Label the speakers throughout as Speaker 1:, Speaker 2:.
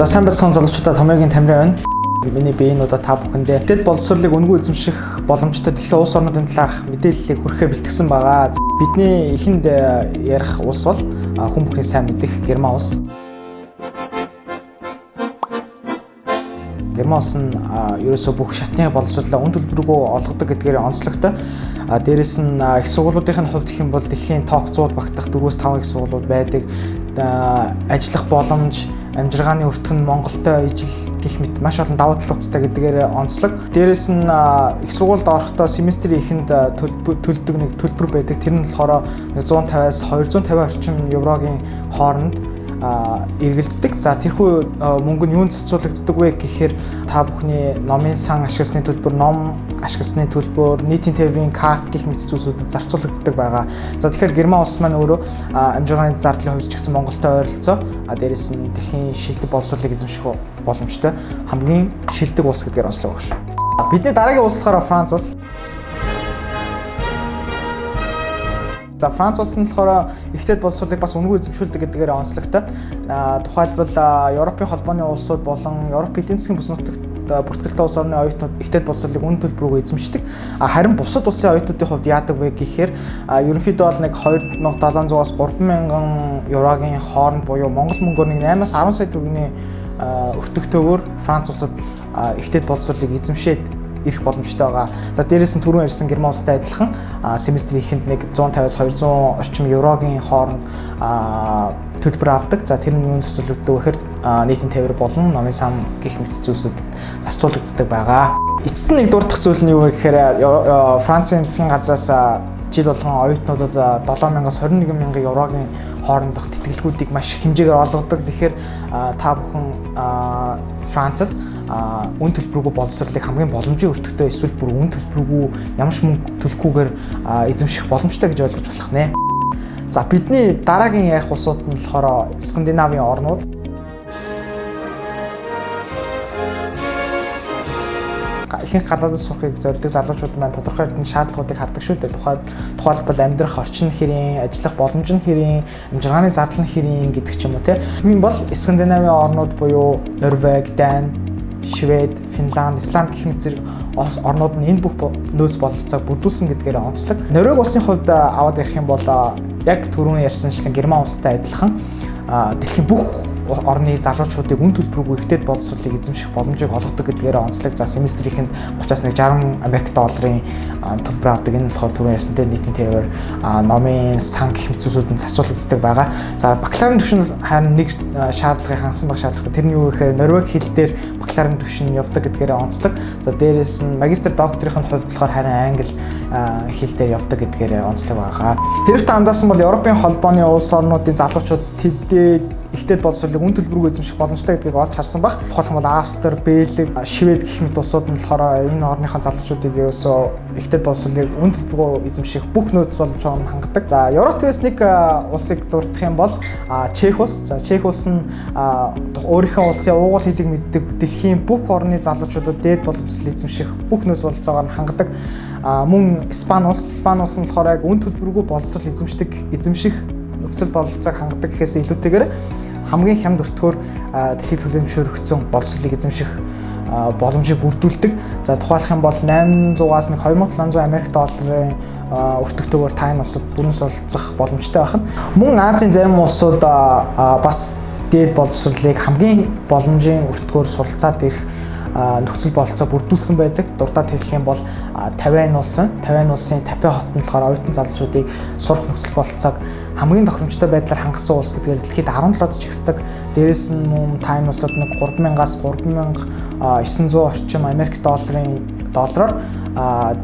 Speaker 1: За сайн байцгаана залуучуудаа Томьёогийн Тамирын байна. Миний биеинуудаа та бүхэндээ дэд боловсролыг үнгүй эзэмших боломжтой дэлхийн улс орнуудын талаарх мэдээллийг хүргэхээр бэлтгэсэн байгаа. Бидний эхэнд ярих улс бол хүн бүхэн сайн мэдэх Герман улс. Герман улс нь ерөөсөө бүх шатны боловсролоо үн төлбөргүй олгодог гэдгээр онцлогтой. Дээрээс нь их сургуулиудын хувьд гэх юм бол дэлхийн топ 100-д багтах 4-5 их сургуулиуд байдаг. Ажиллах боломж, амжиргааны өртгөн Монголтой ижил гэх мэт маш олон давуу талуудтай гэдгээр онцлог. Дээрээс нь их сургуульд орохдоо семестрийн эхэнд төлдөг нэг төлбөр байдаг. Тэр нь болохоор 150-аас 250 орчим еврогийн хооронд эргэлддэг. За тэрхүү мөнгө нь юунд зарцуулагддаг вэ гэхээр та бүхний номын сан ашигласны төлбөр, ном ашигласны төлбөр, нийтийн тээврийн карт гэх мэт зүйлсүүдэд зарцуулагддаг байгаа. За тэгэхээр Герман улс маань өөрөө амжиргааны зардлын хувьд ч гэсэн Монголтой ойролцоо. Дээрээс нь дэлхийн шилдэг боловсролыг эзэмших боломжтой хамгийн шилдэг улс гэдгээр онцлог багш. Бидний дараагийн улс болохоор Франц улс. За Франц улс нь болохоор ихтэй боловсролыг бас үнгүй эзэмшүүлдэг гэдгээр онцлогтой. Тухайлбал Европын холбооны улсууд болон Европ эдийн засгийн бүс нутагт бүртгэлтэй улс орны оюутнууд ихтэй боловсролыг үн төлбөрөөр эзэмшдэг. Харин бусад улсын оюутнуудын хувьд яадаг вэ гэхээр ерөнхийдөө бол нэг 2700-аас 3000 еврогийн хооронд буюу Монгол мөнгөөр нэг 8-аас 10 сая төгрөгийн өртөгтэйгээр Франц улсад ихтэй боловсролыг эзэмшээд ирэх боломжтой байгаа. За дээрээс нь түрүүн ярьсан Герман улстай адилхан семестрийн эхэнд нэг 150-аас 200 орчим еврогийн хооронд төлбөр авдаг. За тэр нь юунд зарцуулагддаг вэ гэхээр нийтийн тээвэр болон номын сан гэх мэт зүйлсүүдэд зарцуулагддаг байгаа. Эцэст нь нэг дурдах зүйл нь юу вэ гэхээр Францын засгийн газраас жил болгон оюутнуудад 7,000-аас 21,000 еврогийн хоорондох тэтгэлгүүдийг маш хэмжээгээр олгодог. Тэгэхээр та бүхэн Францад үн төлбөргүй боловсролыг хамгийн боломжийн өртөгтэй эсвэл бүр үн төлбөргүй ямар ч мөнгө төлөхгүйгээр эзэмших боломжтой гэж ойлгож болох нэ. За бидний дараагийн ярих улсууд нь болохоор Скандинавийн орнууд. Ихэнх гадаадд сурахыг зорддог залуучууд маань тодорхой хэдэн шаардлагуудыг хардаг шүү дээ. Тухайлбал амьдрах орчин хэрийн, ажиллах боломж нь хэрийн, амжиргааны зардал нь хэрийн гэдэг ч юм уу те. Энэ бол Скандинавийн орнууд буюу Норвеги, Дани, Швед, Финланд, Исланд гэх мэт зэрэг орнууд нь энэ бүх нөөц бололцоог бүрдүүлсэн гэдгээр онцлог. Норвеги улсын хувьд аваад ярих юм бол яг түрүүн ярьсанчлан Герман улстай адилхан дэлхийн бүх орны залуучуудыг үн төлбөргүй ихтэй боловсролыг эзэмших боломжийг олгодог гэдгээр онцлог. За семестрийнхэнд 30-аас 60 Америк долларын төлбөр авдаг. Энэ болохоор түрүүн ярьсантай нийтийн тээвэр, номын сан гэх мэт зүйлсүүд нь зарцуулагддаг байгаа. За бакалаврын түвшинд харин нэг шаардлагыг хангасан баг шаардлагатай. Тэр нь юу гэхээр Норвеги хэл дээр бакалаврын түвшин явдаг гэдгээр онцлог. За дээрээс нь магистр докторийн хувьд болохоор харин англи хэл дээр явдаг гэдгээр онцлог байгаа. Хэрвээ та анзаарсан бол Европын холбооны улс орнуудын залуучууд төвдөө ихтэй боловсролыг үн төлбөргүй эзэмших боломжтой гэдгийг олж харсан баг. Тухайлбал Австри, Бельги, Швед гэх мэт улсууд нь болохоор энэ орныхон залуучуудыг ерөөсөө ихтэй боловсролыг үн төлбөргүй эзэмших бүх нөөц болж байгааг хангадаг. За Европ-ээс нэг улсыг дурдах юм бол Чех улс. За Чех улс нь өөрийнхөө улсын уугуул хэлийг мэддэг дэлхийн бүх орны залуучуудад дээд боловсрол эзэмших бүх нөөц бололцоогоор хангадаг. Мөн Испани улс нь болохоор яг үн төлбөргүй боловсрол эзэмших нөхцөл бололцоог хангадаг гэхээс илүүтэйгээр хамгийн хямд өртгөөр дэлхийд төлөөлөмшөөрөгдсөн боловсролыг эзэмших боломжийг бүрдүүлдэг. За тухайлах юм бол 800-аас 2700 Америк долларын өртөгтэйгээр та энэ улсад бүрэн суралцах боломжтой байх нь. Мөн Азийн зарим улсууд бас дээд боловсролыг хамгийн боломжийн өртгөөр суралцаад ирэх нөхцөл бололцоо бүрдүүлсэн байдаг. Дурдаад хэлэх юм бол Тавайн улсын Тапе хот нь болохоор оюутан залуучуудыг сурах нөхцөл бололцоог хамгийн тохиромжтой байдлаар хангасан улс гэдгээр дэлхийд 17-д жигсдэг. Дээрээс нь мөн та энэ улсад нэг 3,000-аас 3,900 орчим Америк доллараар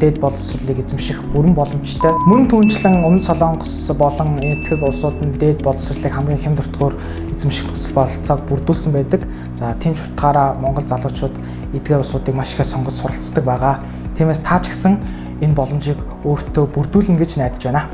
Speaker 1: дээд боловсролыг эзэмших бүрэн боломжтой. Мөн түүнчлэн Өмнөд Солонгос болон энэтхэг улсууд нь дээд боловсролыг хамгийн хямд өртгөөр эзэмших нөхцөл бололцоог бүрдүүлсэн байдаг. За тийм ч утгаараа Монгол залуучууд эдгээр улсуудыг маш ихээр сонгож суралцдаг байгаа. Тиймээс та ч гэсэн энэ боломжийг өөртөө бүрдүүлнэ гэж найдаж байна.